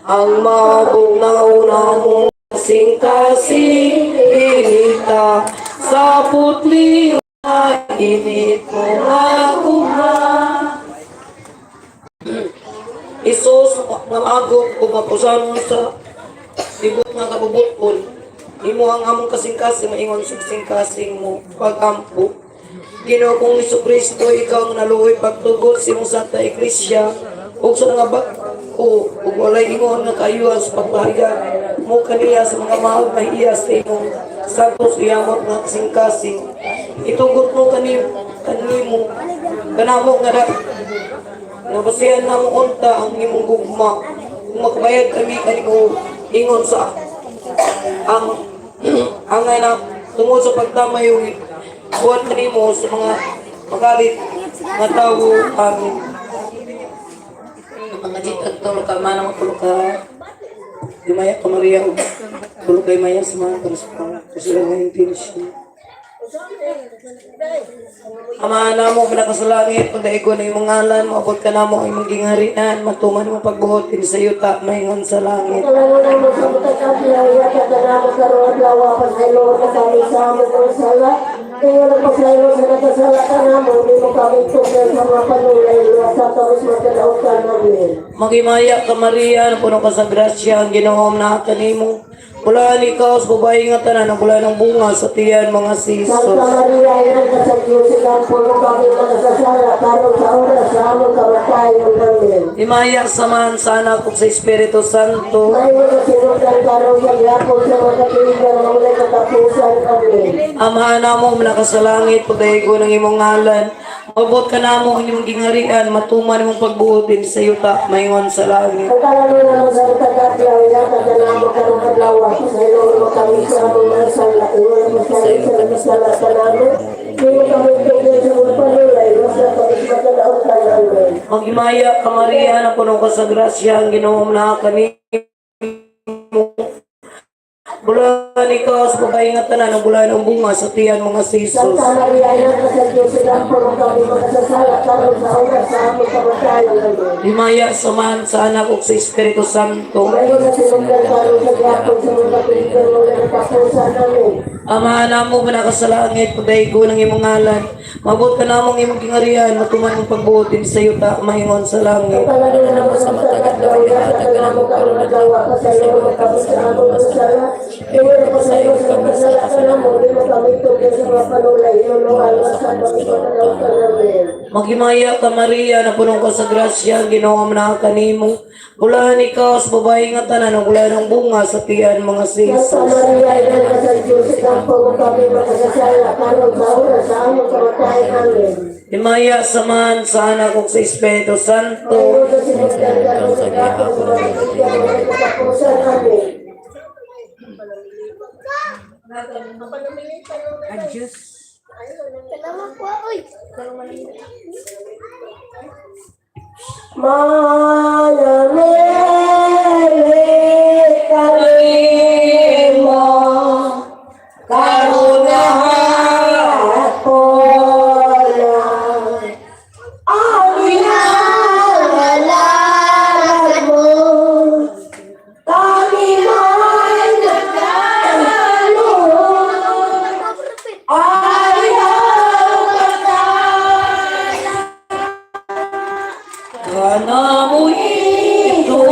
ang mabugnaw na mong kasing-kasing inita sa putli na init mo aguma. Isus, mamagok o mapusan sa tibot nga kabubutpon. Imo ang among kasing-kasing, maingon sa kasing-kasing mo pagkampo. Ginoo kong Jesucristo, ikaw ang naluoy pagtugot sa imong Santa Iglesia, ug sa mga ug walay ingon nga kaayuhan sa pagpahayag mo kaniya sa mga mahal na iya sa imong santos iyamot nga kasing-kasing. Itugot mo kanimo kanamo nga nabasihan na mo unta ang imong gugma. Kung magbayad kami kanimo ingon sa ang na tungod sa pagtama yung buwan kanimo sa mga magalit nga tao amin. Mga jitag tulog ka, manang tulog ka. Dimaya ka Maria, tulog kay Maya sa mga karispa. Kasi lang nga intention. Ama na mo pinakasalangit, pag daig ko na yung mga ngalan, maabot ka na mo ang imong gingarian, matuman mo pagbuhot din sa iyo, maingon sa langit. Salamat mo sa mga kapilaya, katanama karoon, lawa, pasaylo, kasali sa among mga sala. Kaya nagpasaylo sa nagkasalatan namin, hindi mo kami tukyan sa mga panulay, sa tapos magkalaw ka namin. Magimaya ka Maria, puno ka sa grasya, ang ginoom na kanimo. Bulaan ikaw sa babae nga tanan, ang bulaan ng bunga sa tiyan mga sisos. Santa Maria, yan ka sa Diyos, ilang puno kami magkasala, tarong sa oras sa among kamatayan namin. Imaya samahan sa anak sa Espiritu Santo. Ngayon na sinundan tarong sa yapon sa mga katigan, ang mulay katapusan namin. Amahan na mo nakasalangit, pagdaigo ng imong ngalan. Mabot ka na mo ang imong gingharian, matuman imong pagbuot din sa yuta, maingon sa langit. Ang kalano na sa katagapyaw, yan katanama karong kadlawa, sa ilong mo kami sa among mga sala, iwan mo sa mga sala sa namin. Hindi mo kami tukyan sa mga panulay, basta tapos magkalaw ka namin. Magimaya ka Maria, na puno ka sa grasya, ang ginoom na kanimo. Bulan ikaw sa babae nga tanan, ang bulan ng bunga sa tiyan mga sisos. Santa Maria, yan ka sa Diyos, ilang puno kami magkasala, tarong sa oras sa among kamatayan namin. Himaya samahan sa anak ug sa Espiritu Santo. Ngayon na sinundan tarong sa yapon sa mga katigan, ang mulay katapusan namin. Amahan na mo nakasalangit, pagdaigo ng imong ngalan. Mabot ka na mong imong gingarian, matuman mong pagbuot din sa yuta, maingon sa langit. Palagi na naman sa matagadaw, yata mo karong nagawa ka sa iyo, kami sa among masala. Iwan ko sa iyo sa masala ka na mo, di mo kami tukyan sa mga panulay, inunuhan mo sa pagkakalaw ka namin. Magimaya ka Maria, na puno ka sa grasya, ginoom na kanimo. Bulahan ikaw sa babae nga tanan, ang bulan ng bunga sa tiyan mga Santa sisos. Maria, ilan ka sa Diyos, ilang po kami magkasala, karong sa oras sa among kamatayan namin. Himaya samahan sa anak ug sa Espiritu Santo. Ngayon na sinundan tarong sa yapon sa mga katigan, ang mulay katapusan namin. Adios. Salamat po, oy. Manamili kalimo karunahan ko lang ang inaalala mo. Kami mo'y nagkano ayaw Kana mo itungina,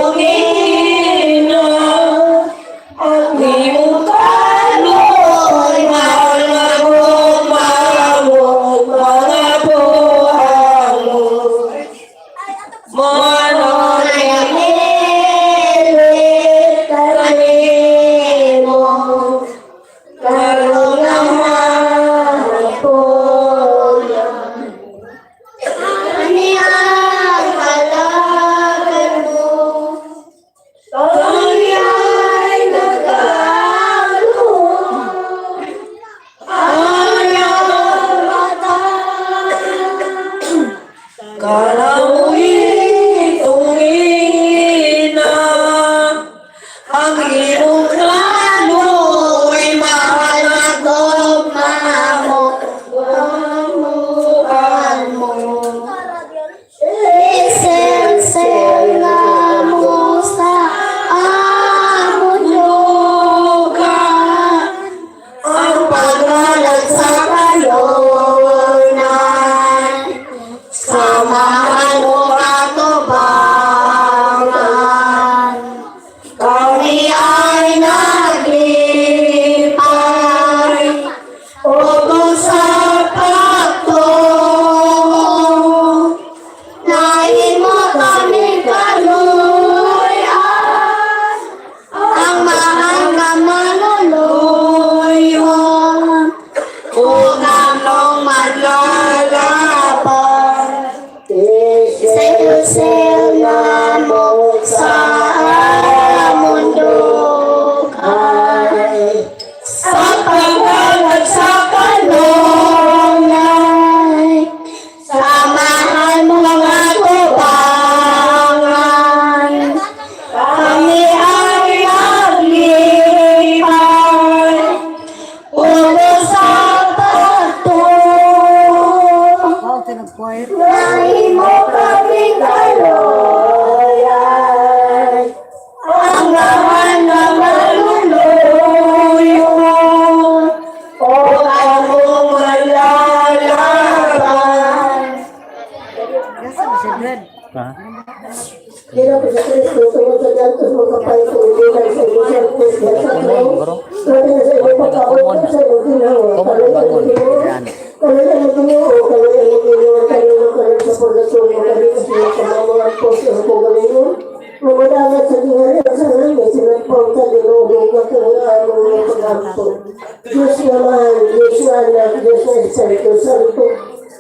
ang imong kaloy, mahal na gumamong mga buhang mo. manamili kalimo karunahan ko lang. Kami ang halagan mo, kami ay nagkano, ayaw mata. Kana mo Isel na mo sa mundo ay sa pagkalag sa kanunay samahan mo mga kubangan kami ay naglipay ulos ang pagtuwa Nahin mo kaming kaloyan ang laman na maluluyo o kamong malalaban. Kira ko sa Kristo, tungkol sa Jantos, magkapahitulinan sa iyo sa Kristo, sa Kristo, natin sa iyo pagkakot sa iyo ginawa, kaloyan mo ginoo, kaloyan mo ginoo, kaloyan mo ginoo, kaloyan mo sa purgasyon, kaloyan mo sa mga post ng kugalingon, mamadagat sa gingarin sa langit, sinagpang sa ginoo, nga kaloyan mo ng pag-ampon. Diyos naman, Diyos na anak, Diyos na Santo, Santo,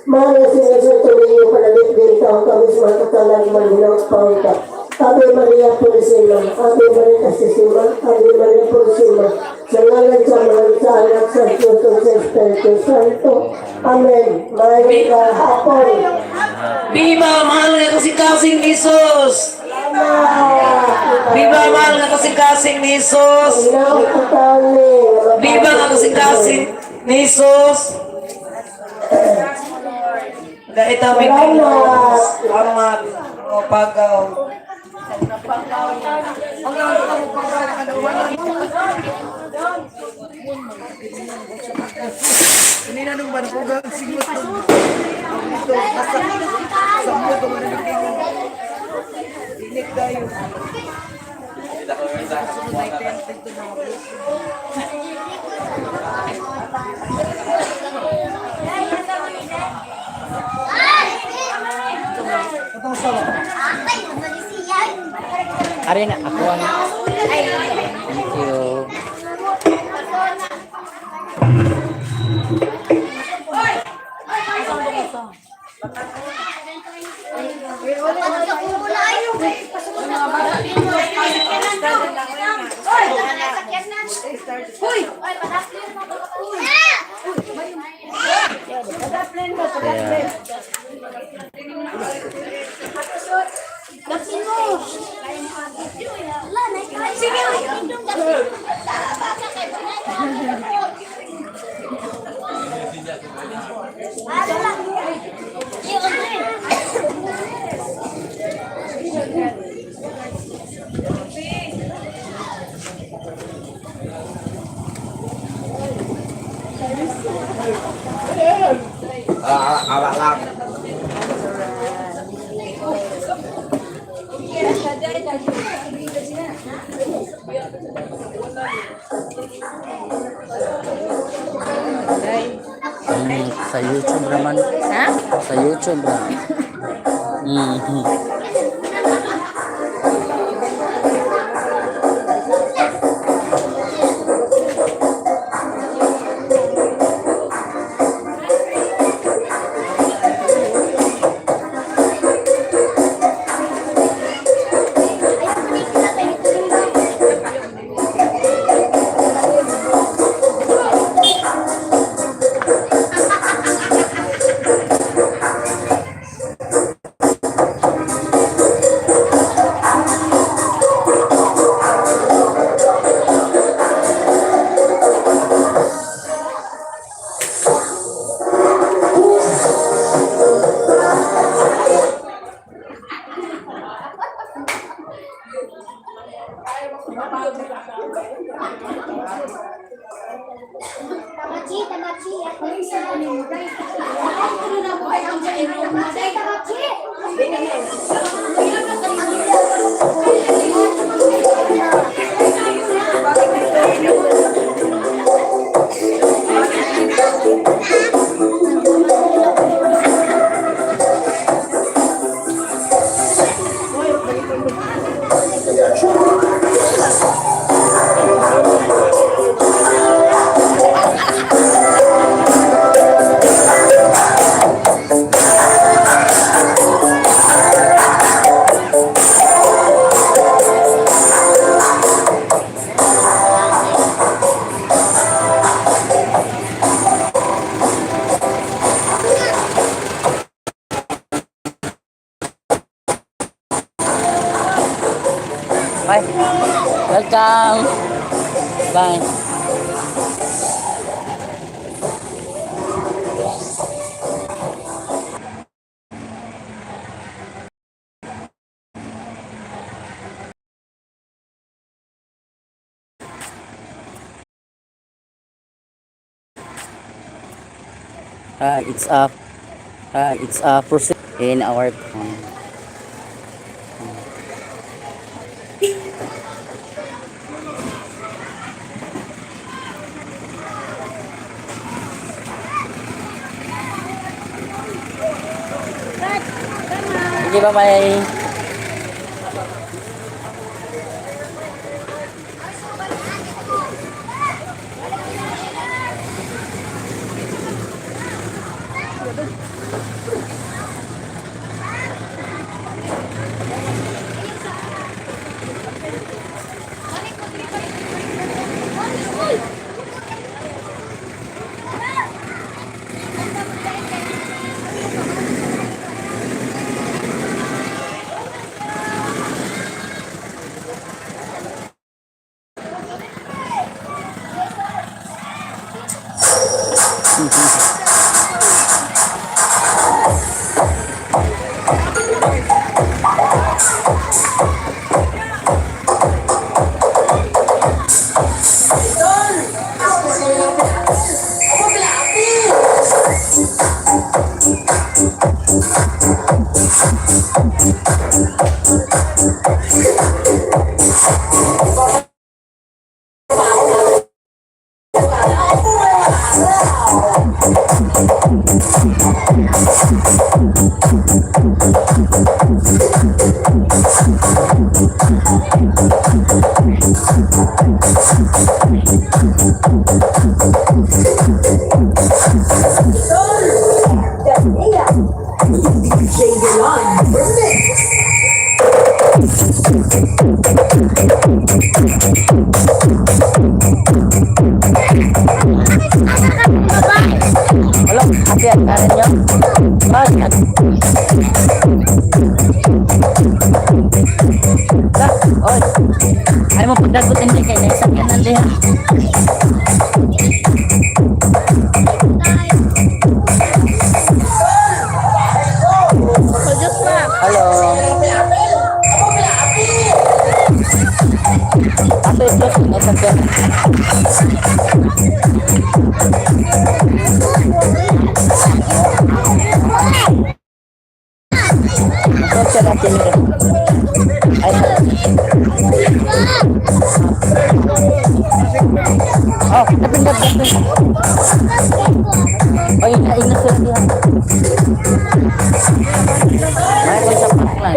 mahal na sinasanto ninyo palagit din ka kami sa mga katalang malinang pangka. Ave Maria Purisima, Ave Maria Casisima, Ave Maria Purisima, sa ngalan sa mga sa anak sa Diyos sa Espiritu Santo. Amen. Maraming kahapon. Viva mahal na kasing-kasing ni Jesus! Viva mahal na kasing-kasing ni Jesus! Viva nga kasing-kasing ni Jesus! Dahil kami salamat o pagaw. Ini na nung barpugang singot nung dito basta sambo ko man naging inik tayo. Ari na ako ang thank you. Awak lang. Sa YouTube naman. Ha? Sa YouTube lang. Bye. Welcome. Bye. It's a process in our Hindi ba may Wala, hati-hati karin nyo. Banyak. Lah, oi. Ay mo pagdagutin din kayo. Naisan ka nandiyan. Halo. Apa itu? Naisan ka. Saya natin ito. Ay. Oh, napindot. Oh, ina sila diyan. Ay, kung sa paklan.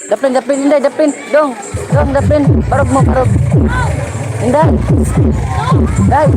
Dapin, Inday, dapin. Dong, dapin. Barog mo, barog. Inday. Day.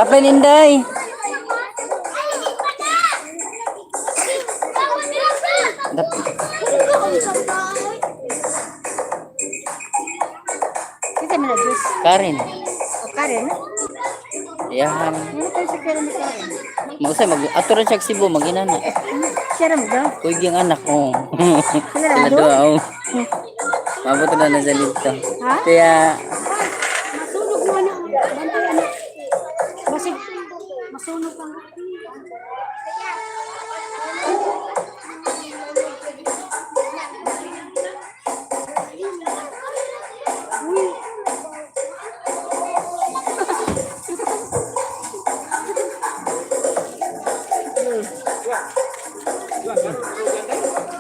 Dapin, Inday. Kita mana jus? Karin. Oh, Karen. Yan. Ano tayo sa Karen ni Karen? Mausay mag aturan siya Cebu maginana. Siram daw. Kuy yung anak ko. Sila Sigurado? doon, oh. Mabuto na nasa dito. Ha? Kaya, Masunog mo na. Bantayan na. Basig. Masunog ka.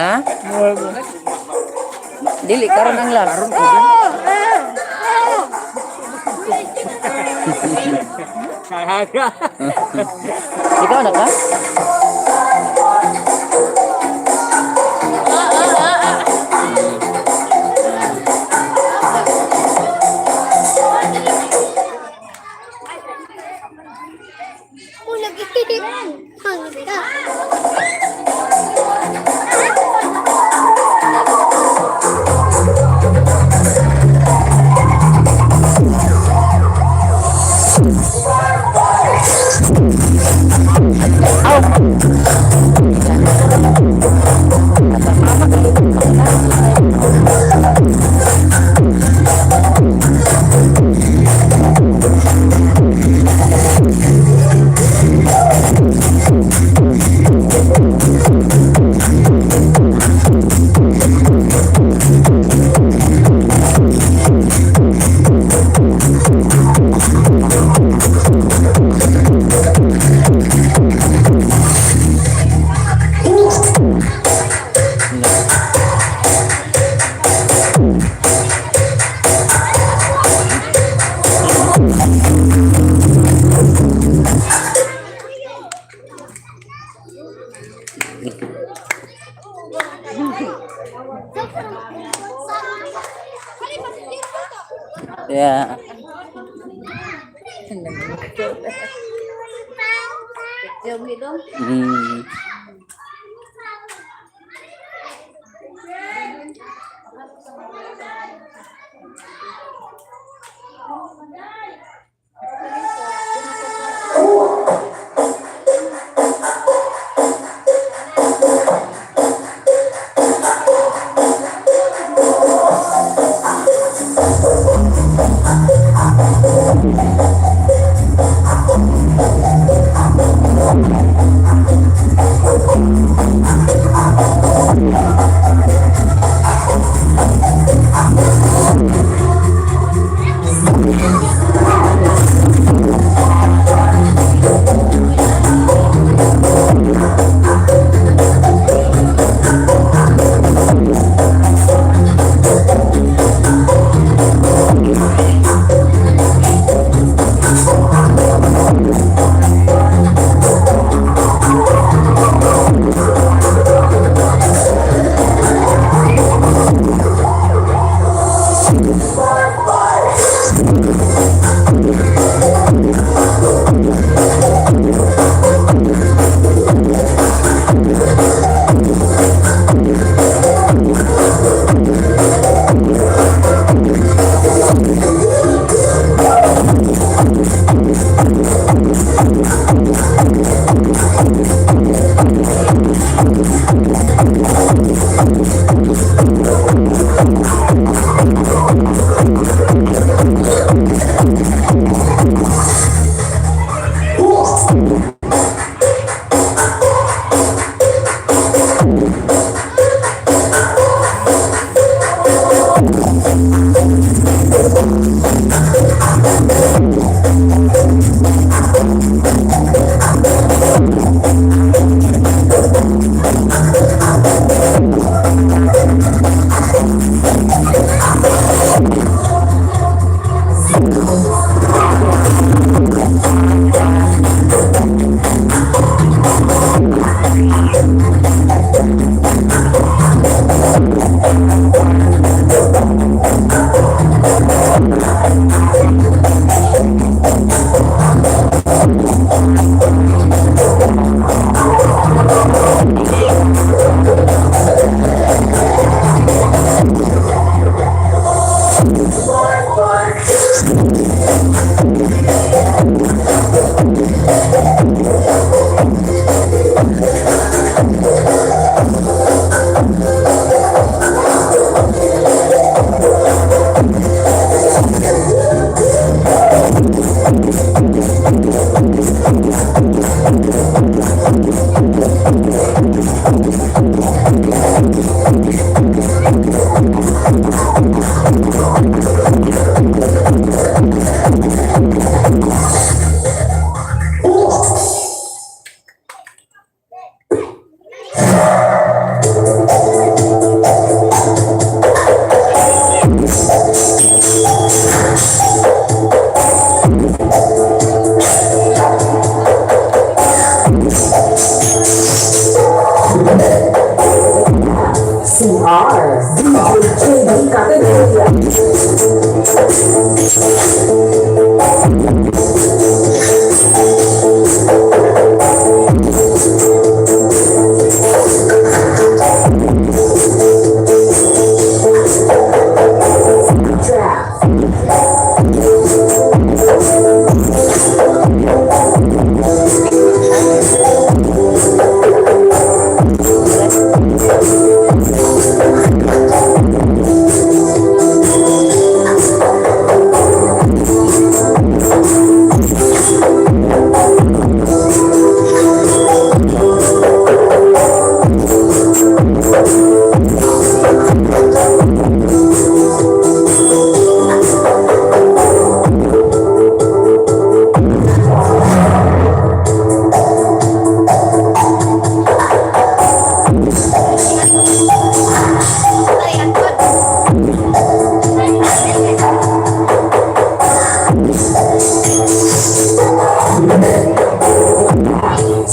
ha? Dili, karon ang lang. Ikaw na ka? Kaya, hmm,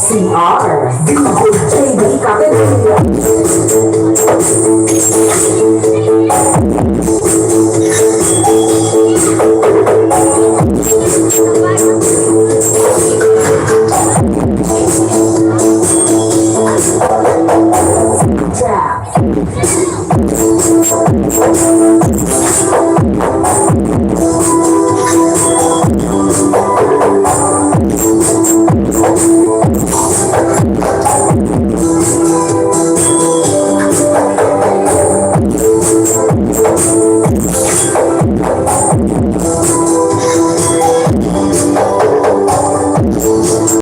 CR,